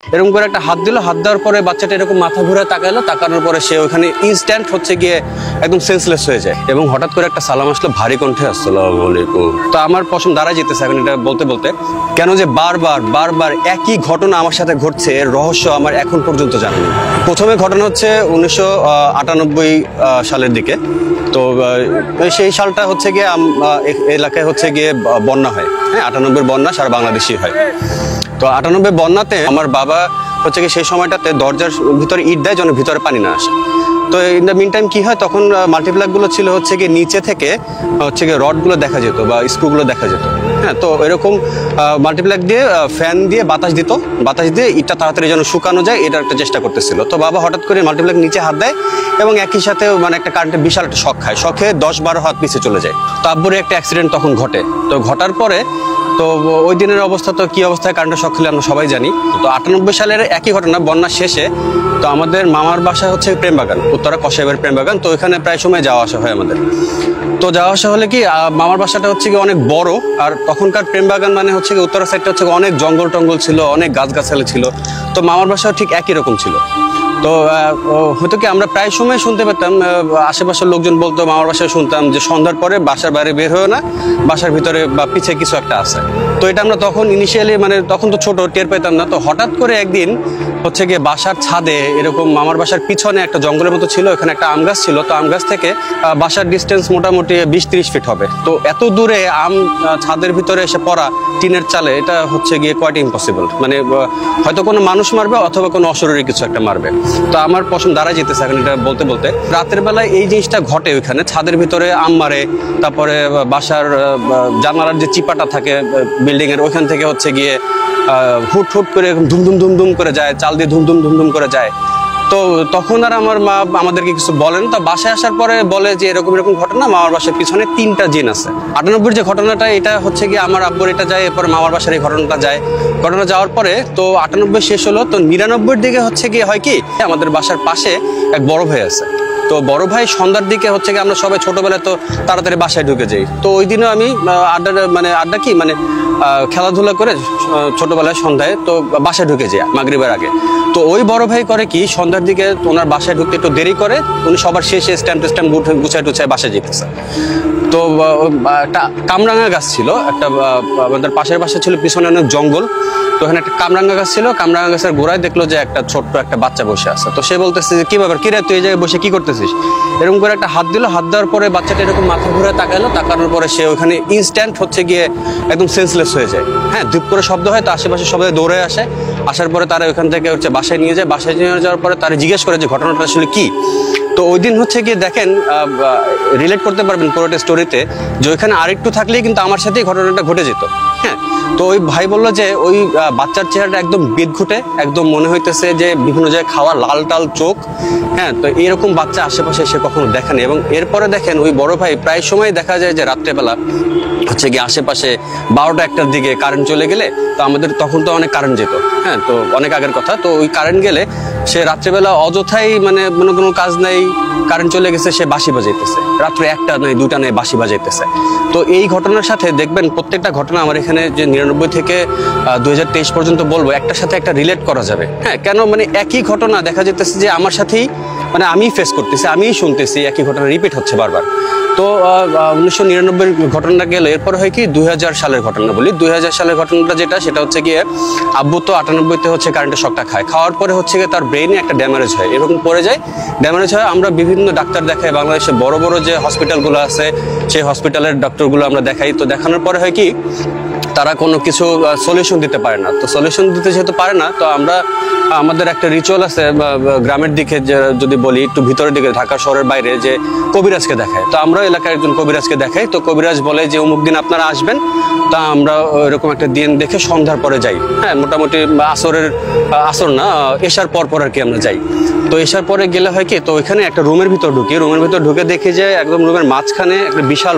এরকম করে একটা হাত দিল, হাত দেওয়ার পরে বাচ্চাটা এরকম মাথা ঘুরে তাকালো, তাকানোর পরে সে ওখানে ইনস্ট্যান্ট হচ্ছে গিয়ে একদম সেন্সলেস হয়ে যায়। এবং হঠাৎ করে একটা সালাম আসলো ভারী কণ্ঠে, আসসালামু আলাইকুম। তো আমার পছন্দ দাঁড়ায় যেতেছে এখন এটা বলতে বলতে, কেন যে বারবার একই ঘটনা আমার সাথে ঘটছে এর রহস্য আমার এখন পর্যন্ত জানা নেই। প্রথমে ঘটনা হচ্ছে 1998 সালের দিকে। তো সেই সালটা হচ্ছে গিয়ে এলাকায় হচ্ছে গিয়ে বন্যা হয়। হ্যাঁ, 98 বন্যা সারা বাংলাদেশই হয়। তো 98 বন্যাতে আমার বাবা হচ্ছে কি সেই সময়টাতে দরজার ভিতরে ইট দেয় যেন ভিতরে পানি না আসে। তো ইন দ্য মিন টাইম কি হয়, তখন মাল্টিপ্লাকগুলো ছিল হচ্ছে গিয়ে নিচে থেকে হচ্ছে গিয়ে রডগুলো দেখা যেত বা স্ক্রুগুলো দেখা যেত। হ্যাঁ, তো এরকম মাল্টিপ্লাক দিয়ে ফ্যান দিয়ে বাতাস দিত, বাতাস দিয়ে ইটটা তাড়াতাড়ি যেন শুকানো যায় এটার একটা চেষ্টা করতেছিল। তো বাবা হঠাৎ করে মাল্টিপ্লাক নিচে হাত দেয় এবং একই সাথে মানে একটা কারেন্টের বিশাল একটা শক খায়, শখে 10-12 হাত পিছিয়ে চলে যায়। তো আব্বুর একটা অ্যাক্সিডেন্ট তখন ঘটে। তো ঘটার পরে তো ওই দিনের অবস্থা তো কি অবস্থায় কারেন্টের শক খেলে আমরা সবাই জানি। তো 98 সালের একই ঘটনা বন্যা শেষে তো আমাদের মামার বাসা হচ্ছে প্রেমবাগান, উত্তরা কসাইবের প্রেমবাগান। তো ওইখানে প্রায় সময় যাওয়া আসা হয় আমাদের। তো যাওয়া আসা হলে কি মামার বাসাটা হচ্ছে কি অনেক বড়, আর তখনকার প্রেমবাগান মানে হচ্ছে কি উত্তরা সাইডটা হচ্ছে অনেক জঙ্গল টঙ্গল ছিল, অনেক গাছগাছালি ছিল। তো মামার বাসাও ঠিক একই রকম ছিল। তো হয়তো কি আমরা প্রায় সময় শুনতে পেতাম, আশেপাশের লোকজন বলতো, মামার বাসায় শুনতাম যে সন্ধ্যার পরে বাসার বাইরে বের হয়েও না, বাসার ভিতরে বা পিছে কিছু একটা আছে। তো এটা আমরা তখন ইনিশিয়ালি মানে তখন তো ছোট টের পেতাম না। তো হঠাৎ করে একদিন হচ্ছে গিয়ে বাসার ছাদে এরকম মামার বাসার পিছনে একটা জঙ্গলের মতো ছিল, এখানে একটা আম গাছ ছিল। তো আম গাছ থেকে বাসার ডিস্টেন্স মোটামুটি 20-30 ফিট হবে। তো এত দূরে আম ছাদের ভিতরে এসে পড়া টিনের চালে, এটা হচ্ছে গিয়ে কোয়াইট ইম্পসিবল। মানে হয়তো কোনো মানুষ মারবে অথবা কোনো অশরীরী কিছু একটা মারবে। তো আমার পছন্দ দাঁড়ায় যেতেছে এখন এটা বলতে বলতে, রাতের বেলায় এই জিনিসটা ঘটে ওইখানে ছাদের ভিতরে আম মারে। তারপরে বাসার জানালার যে চিপাটা থাকে বিল্ডিং এর, ওইখান থেকে হচ্ছে গিয়ে হুট হুট করে ধুমধুম করে যায়, চাল দিয়ে ধুমধুম করে যায়। তো তখন আর আমার মা আমাদেরকে কিছু বলেন। তো বাসায় আসার পরে বলে যে এরকম ঘটনা, মামার বাসার পিছনে 3টা জিন আছে। 98 যে ঘটনাটা এটা হচ্ছে গিয়ে আমার আব্বুর এটা যায়, এরপরে মামার বাসার এই ঘটনাটা যায়। ঘটনা যাওয়ার পরে তো 98 শেষ হলো। তো 99 দিকে হচ্ছে গিয়ে হয় কি, আমাদের বাসার পাশে এক বড় ভাই আছে। তো বড় ভাই সন্ধ্যার দিকে হচ্ছে গিয়ে আমরা সবাই ছোটবেলায় তো তাড়াতাড়ি বাসায় ঢুকে যাই। তো ওই দিনও আমি আড্ডা কি মানে খেলাধুলা করে ছোটবেলায় সন্ধ্যায় তো বাসায় ঢুকে যাই মাগরিবের আগে। তো ওই বড় ভাই করে কি, সন্ধ্যার দিকে ওনার বাসায় ঢুকতে একটু দেরি করে, উনি সবার শেষে স্ট্যাম্প গুছায় বাসায় যেতেছে। তো একটা কামরাঙা গাছ ছিল, একটা আমাদের পাশের বাসা ছিল, পিছনে অনেক জঙ্গল। তো ওখানে একটা কামরাঙা গাছ ছিল, কামরাঙা গাছের গোড়ায় দেখলো যে একটা ছোট্ট একটা বাচ্চা বসে আছে। তো সে বলতেছে যে কি ব্যাপার, কি রে তুই এই জায়গায় বসে কি করতেছিস? এরকম করে একটা হাত দিল, হাত দেওয়ার পরে বাচ্চাটা এরকম মাথা ঘুরে তাকালো, তাকানোর পরে সে ওখানে ইনস্ট্যান্ট হচ্ছে গিয়ে একদম সেন্সলেস হয়ে যায়। হ্যাঁ, ধূপ করে শব্দ হয়, তো আশেপাশে সবাই দৌড়ে আসে। আসার পরে তারা ওখান থেকে হচ্ছে বাসায় নিয়ে যায়। বাসায় নিয়ে যাওয়ার পরে তারা জিজ্ঞেস করে যে ঘটনাটা আসলে কি। তো ওই দিন হচ্ছে গিয়ে দেখেন, রিলেট করতে পারবেন পুরোটা স্টোরিতে, যে ওইখানে আরেকটু থাকলেই কিন্তু আমার সাথেই ঘটনাটা ঘটে যেত। হ্যাঁ, তো ওই ভাই বললো যে ওই বাচ্চার চেহারাটা একদম বিদঘুটে, একদম মনে হইতেছে যে বিভিন্ন জায়গায় খাওয়া, লাল টাল চোখ। হ্যাঁ, তো এরকম বাচ্চা আশেপাশে সে কখনো দেখেনি। এবং এরপরে দেখেন ওই বড় ভাই প্রায় সময় দেখা যায় যে রাত্রেবেলা হচ্ছে গিয়ে আশেপাশে 12টা-1টার দিকে কারেন্ট চলে গেলে, তো আমাদের তখন তো অনেক কারেন্ট যেত। হ্যাঁ, তো অনেক আগের কথা। তো ওই কারেন্ট গেলে সে রাত্রেবেলা অযথাই মানে কোনো কাজ নাই, কারেন্ট চলে গেছে, সে বাঁশি বাজাইতেছে। রাত্রে 1টা নয় 2টা নয় বাঁশি বাজাইতেছে। তো এই ঘটনার সাথে দেখবেন প্রত্যেকটা ঘটনা আমার এখানে যে 99 থেকে 2023 পর্যন্ত বলবো, একটার সাথে একটা রিলেট করা যাবে। হ্যাঁ, কেন মানে একই ঘটনা দেখা যেতেছে যে আমার সাথেই মানে আমিই ফেস করতেছি, আমিই শুনতেছি, একই ঘটনা রিপিট হচ্ছে বারবার। তো 1999 ঘটনাটা গেল, এরপর হয় কি 2000 সালের ঘটনা বলি। 2000 সালের ঘটনাটা যেটা, সেটা হচ্ছে গিয়ে আব্বু তো 98-তে হচ্ছে কারেন্টের শকটা খায়, খাওয়ার পরে হচ্ছে গিয়ে তার ব্রেইনে একটা ড্যামেজ হয়, এরকম পড়ে যায়, ড্যামেজ হয়। আমরা বিভিন্ন ডাক্তার দেখাই, বাংলাদেশে বড় বড় যে হসপিটালগুলো আছে সেই হসপিটালের ডক্টরগুলো আমরা দেখাই। তো দেখানোর পরে হয় কি, তারা কোনো কিছু সলিউশন দিতে পারে না। তো সলিউশন দিতে যেহেতু পারে না, তো আমরা আমাদের একটা রিচুয়াল আছে গ্রামের দিকে, যদি বলি একটু ভিতরের দিকে, ঢাকা শহরের বাইরে, যে কবিরাজকে দেখায়। তো আমরা এলাকার একজন কবিরাজকে দেখাই। তো কবিরাজ বলে যে অমুক দিন আপনারা আসবেন। তা আমরা এরকম একটা দিন দেখে সন্ধ্যার পরে যাই। হ্যাঁ, মোটামুটি আসর না, এশার পর আর কি আমরা যাই। তো এশার পরে গেলে হয় কি, তো ওইখানে একটা রুমের ভিতর ঢুকি, রুমের ভিতর ঢুকে দেখি যে একদম রুমের মাঝখানে একটা বিশাল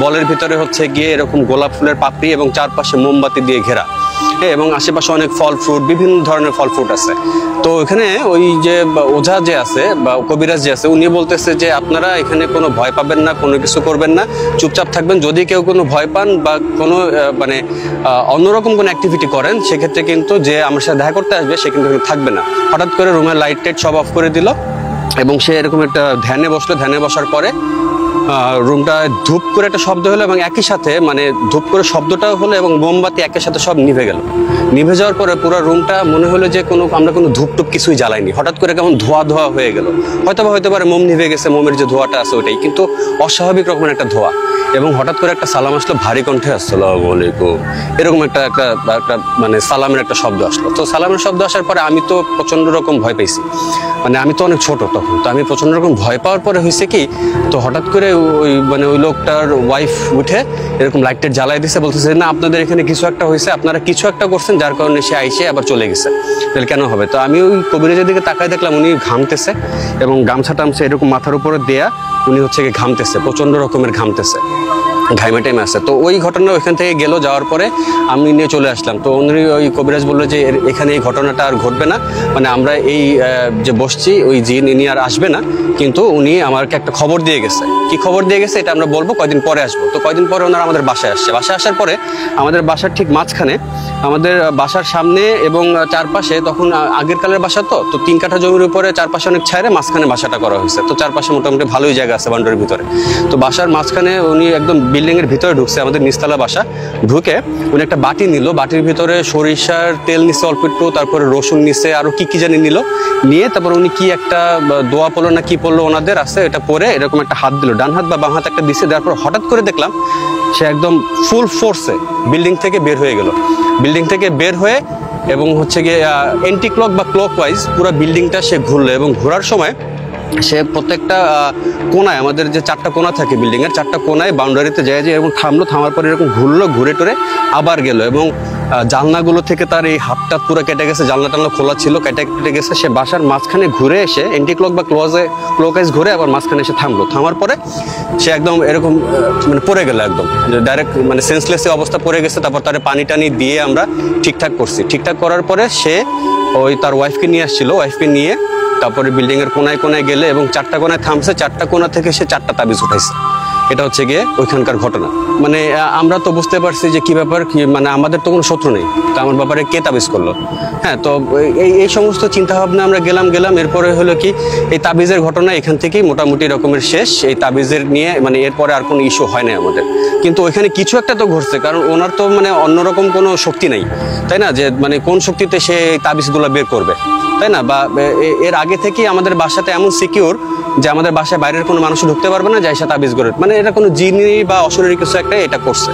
বলের ভিতরে হচ্ছে গিয়ে এরকম গোলাপ ফুলের পাপড়ি এবং চারপাশে মোমবাতি দিয়ে ঘেরা, এবং আশেপাশে অনেক ফল ফ্রুট, বিভিন্ন ধরনের ফল ফ্রুট আছে। তো এখানে ওই যে ওঝা যে আছে বা কবিরাজ যে আছে, উনি বলতেছে যে আপনারা এখানে কোনো ভয় পাবেন না, কোনো কিছু করবেন না, চুপচাপ থাকবেন। যদি কেউ কোনো ভয় পান বা কোনো মানে অন্যরকম কোনো অ্যাক্টিভিটি করেন, সেক্ষেত্রে কিন্তু যে আমার সাথে দেখা করতে আসবে সে কিন্তু থাকবে না। হঠাৎ করে রুমের লাইট টাইট সব অফ করে দিল এবং সে এরকম একটা ধ্যানে বসলো। ধ্যানে বসার পরে রুমটা ধূপ করে একটা শব্দ হলো, এবং একই সাথে মানে ধূপ করে শব্দটাও হলো এবং মোমবাতি একই সাথে সব নিভে গেল। নিভে যাওয়ার পরে পুরো রুমটা মনে হলো যে আমরা কোনো ধূপ টুপ কিছুই জ্বালাইনি। হঠাৎ করে কেমন ধোয়া ধোয়া হয়ে গেল। হয়তো পারে মোম নিভে গেছে, মোমের যে ধোয়াটা আছে ওইটাই, কিন্তু অস্বাভাবিক রকমের একটা ধোয়া। এবং হঠাৎ করে একটা সালাম আসলো, ভারী কণ্ঠে, আসসালামু আলাইকুম, এরকম একটা মানে সালামের একটা শব্দ আসলো। তো সালামের শব্দ আসার পরে আমি তো প্রচন্ড রকম ভয় পেয়েছি। মানে আমি তো অনেক ছোট তখন, তো আমি প্রচন্ড রকম ভয় পাওয়ার পরে হয়েছে কি, তো হঠাৎ করে ওই লোকটার ওয়াইফ উঠে এরকম লাইটটা জ্বালাই দিছে, বলতেছে না আপনাদের এখানে কিছু একটা হয়েছে, আপনারা কিছু একটা করছেন যার কারণে সে আইসে আবার চলে গেছে। তাহলে কেন হবে? তো আমি ওই কবিরাজের দিকে তাকায় দেখলাম উনি ঘামতেছে, এবং গামছা টামছে এরকম মাথার উপরে দেয়া উনি হচ্ছে গিয়ে ঘামতেছে, প্রচন্ড রকমের ঘামতেছে, ঘাইমে টাইমে আসছে। তো ওই ঘটনা ওইখান থেকে গেল, যাওয়ার পরে আমি নিয়ে চলে আসলাম। তো উনি ওই কবিরাজ বললো যে এখানে এই ঘটনাটা আর ঘটবে না, মানে আমরা এই যে বসছি ওই জিন ইনি আর আসবে না। কিন্তু উনি আমাকে একটা খবর দিয়ে গেছে। কি খবর দিয়ে গেছে এটা আমরা বলবো, কয়দিন পরে আসবো। তো কয়দিন পরে ওনারা আমাদের বাসায় আসছে। বাসায় আসার পরে আমাদের বাসার ঠিক মাঝখানে, আমাদের বাসার সামনে এবং চারপাশে, তখন আগের কালের বাসা তো 3 কাঠা জমির উপরে চারপাশে অনেক ছাইরে মাঝখানে বাসাটা করা হয়েছে। তো চারপাশে মোটামুটি ভালোই জায়গা আছে বাউন্ডারির ভিতরে। তো বাসার মাঝখানে উনি একদম বিল্ডিং এর ভিতরে ঢুকছে, আমাদের নিচতলা বাসা। ঢুকে উনি একটা বাটি নিল, বাটির ভিতরে সরিষার তেল নিছে অল্প একটু, তারপরে রসুন নিছে, আরো কি জানি নিল। নিয়ে তারপর উনি কি একটা দোয়া পড়লো না কি পড়লো ওনাদের আছে, এটা পরে এরকম একটা হাত দিল, ডান হাত বা বাম হাত একটা দিছে। তারপর হঠাৎ করে দেখলাম সে একদম ফুল ফোর্সে বিল্ডিং থেকে বের হয়ে গেল। বিল্ডিং থেকে বের হয়ে এবং হচ্ছে গিয়ে এন্টি ক্লক বা ক্লক ওয়াইজ পুরো বিল্ডিংটা সে ঘুরলো। এবং ঘোরার সময় সে প্রত্যেকটা কোনায়, আমাদের যে 4টা কোনা থাকে বিল্ডিং এর, 4টা কোনায় বাউন্ডারিতে যায় যে এরকম থামলো, থামার পরে এরকম ঘুরলো, ঘুরে টুরে আবার গেল। এবং জানলাগুলো থেকে তার এই হাতটা পুরো কেটে গেছে, জানলা টানলা খোলা ছিল, কেটে গেছে। সে বাসার মাঝখানে ঘুরে এসে এন্টি ক্লক বা ক্লকওয়াইজ ঘুরে আবার মাঝখানে এসে থামলো। থামার পরে সে একদম এরকম মানে পড়ে গেল, একদম ডাইরেক্ট মানে সেন্সলেস অবস্থা পড়ে গেছে। তারপর তার পানি টানি দিয়ে আমরা ঠিকঠাক করছি। ঠিকঠাক করার পরে সে ওই তার ওয়াইফকে নিয়ে আসছিল, ওয়াইফকে নিয়ে তারপরে বিল্ডিং এর কোনায় কোনায় গেলে এবং 4টা কোনায় থামছে, 4টা কোনা থেকে সে 4টা তাবিজ উঠাইছে। এটা হচ্ছে গিয়ে ওইখানকার ঘটনা। মানে আমরা তো বুঝতে পারছি যে কি ব্যাপার, কি মানে আমাদের তো কোনো শত্রু নেই, তো আমার ব্যাপারে কে তাবিজ করলো। হ্যাঁ, তো এই সমস্ত চিন্তা ভাবনা আমরা গেলাম। এরপরে হলো কি, এই তাবিজের ঘটনা এখান থেকেই মোটামুটি রকমের শেষ। এই তাবিজের নিয়ে মানে এরপরে আর কোনো ইস্যু হয় না আমাদের। কিন্তু ওইখানে কিছু একটা তো ঘটছে, কারণ ওনার তো মানে অন্যরকম কোনো শক্তি নাই, তাই না? যে মানে কোন শক্তিতে সে তাবিজগুলো বের করবে, তাই না? বা এর আগে থেকেই আমাদের বাসাতে এমন সিকিউর যে আমাদের বাসায় বাইরের কোনো মানুষ ঢুকতে পারবে না, যে এসে তাবিজ করে, মানে এটা কোনো জিনি বা অশরীরী কিছু একটা এটা করছে।